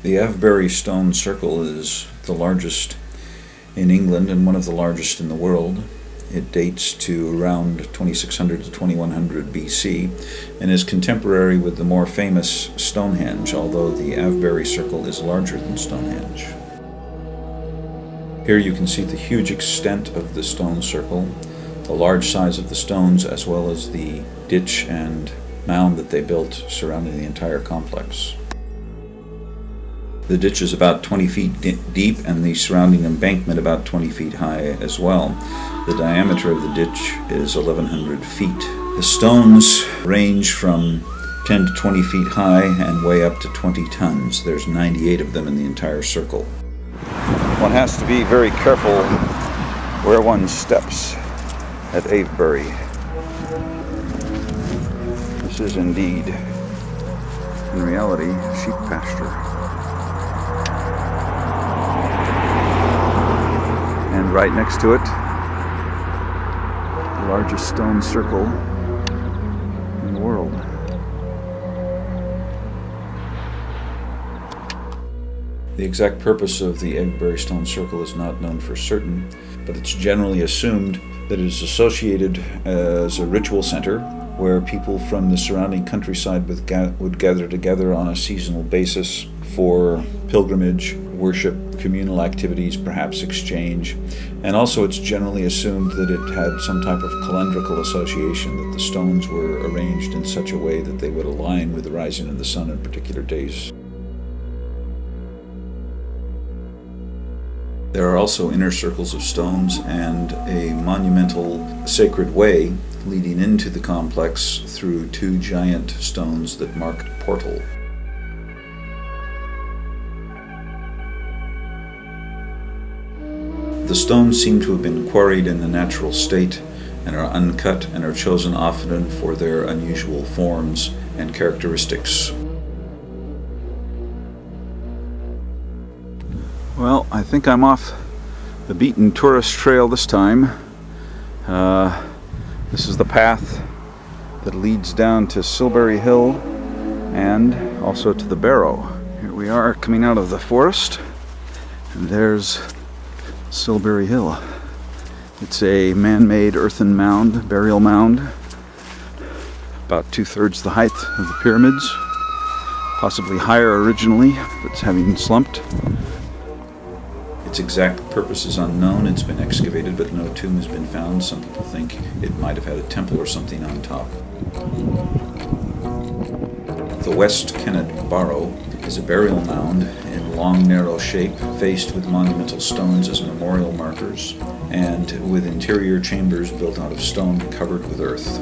The Avebury stone circle is the largest in England and one of the largest in the world. It dates to around 2600 to 2100 BC and is contemporary with the more famous Stonehenge, although the Avebury circle is larger than Stonehenge. Here you can see the huge extent of the stone circle, the large size of the stones, as well as the ditch and mound that they built surrounding the entire complex. The ditch is about 20 feet deep and the surrounding embankment about 20 feet high as well. The diameter of the ditch is 1,100 feet. The stones range from 10 to 20 feet high and weigh up to 20 tons. There's 98 of them in the entire circle. One has to be very careful where one steps at Avebury. This is indeed, in reality, sheep pasture. And right next to it, the largest stone circle in the world. The exact purpose of the Avebury stone circle is not known for certain, but it's generally assumed that it is associated as a ritual center where people from the surrounding countryside would gather together on a seasonal basis for pilgrimage, worship, communal activities, perhaps exchange. And also it's generally assumed that it had some type of calendrical association, that the stones were arranged in such a way that they would align with the rising of the sun on particular days. There are also inner circles of stones and a monumental sacred way leading into the complex through two giant stones that mark the portal. The stones seem to have been quarried in the natural state and are uncut and are chosen often for their unusual forms and characteristics. Well, I think I'm off the beaten tourist trail this time. This is the path that leads down to Silbury Hill and also to the Barrow. Here we are coming out of the forest, and there's Silbury Hill. It's a man-made earthen mound, burial mound, about 2/3 the height of the pyramids, possibly higher originally, but it's having slumped. Its exact purpose is unknown. It's been excavated, but no tomb has been found. Some people think it might have had a temple or something on top. The West Kennet Barrow is a burial mound in long, narrow shape, faced with monumental stones as memorial markers, and with interior chambers built out of stone covered with earth.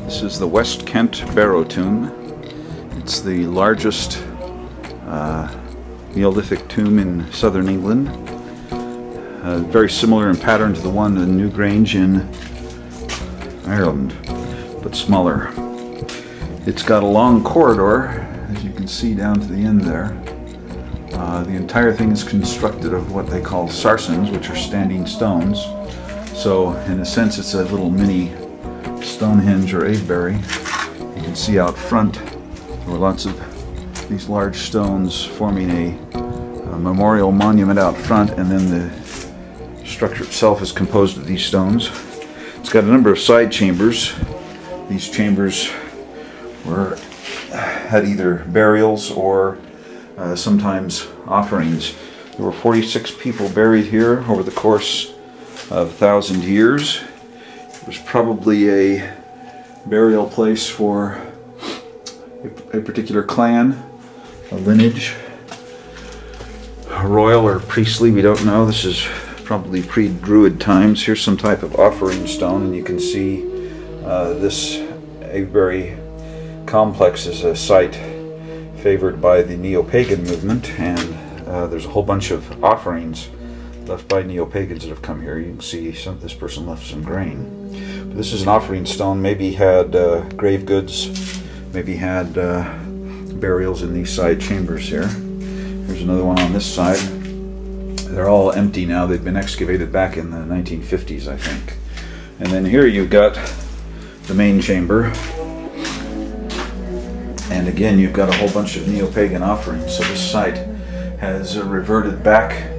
This is the West Kent Barrow tomb. It's the largest Neolithic tomb in southern England. Very similar in pattern to the one in Newgrange in Ireland, but smaller. It's got a long corridor, as you can see down to the end there. The entire thing is constructed of what they call sarsens, which are standing stones. So in a sense it's a little mini Stonehenge or Avebury. You can see out front there were lots of these large stones forming a memorial monument out front, and then the structure itself is composed of these stones. It's got a number of side chambers. These chambers had either burials or sometimes offerings. There were 46 people buried here over the course of 1,000 years. It was probably a burial place for a particular clan, a lineage, royal or priestly, we don't know. This is probably pre-Druid times. Here's some type of offering stone, and you can see this Avebury complex is a site favored by the neo-pagan movement, and there's a whole bunch of offerings left by neo-pagans that have come here. You can see this person left some grain. But this is an offering stone. Maybe had grave goods, maybe had burials in these side chambers here. There's another one on this side. They're all empty now. They've been excavated back in the 1950s, I think. And then here you've got the main chamber. And again, you've got a whole bunch of neo-pagan offerings. So this site has reverted back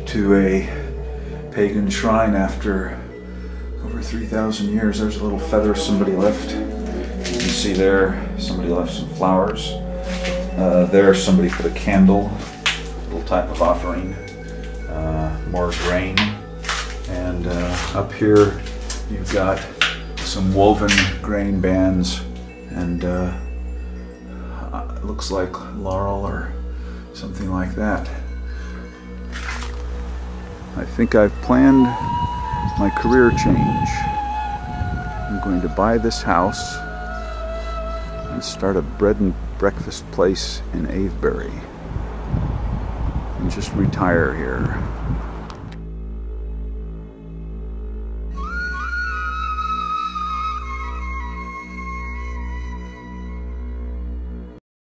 to a pagan shrine after over 3,000 years. There's a little feather somebody left. You can see there, somebody left some flowers. There, somebody put a candle, little type of offering, more grain. And up here, you've got some woven grain bands, and it looks like laurel or something like that. I think I've planned my career change. I'm going to buy this house and start a bread and breakfast place in Avebury and just retire here.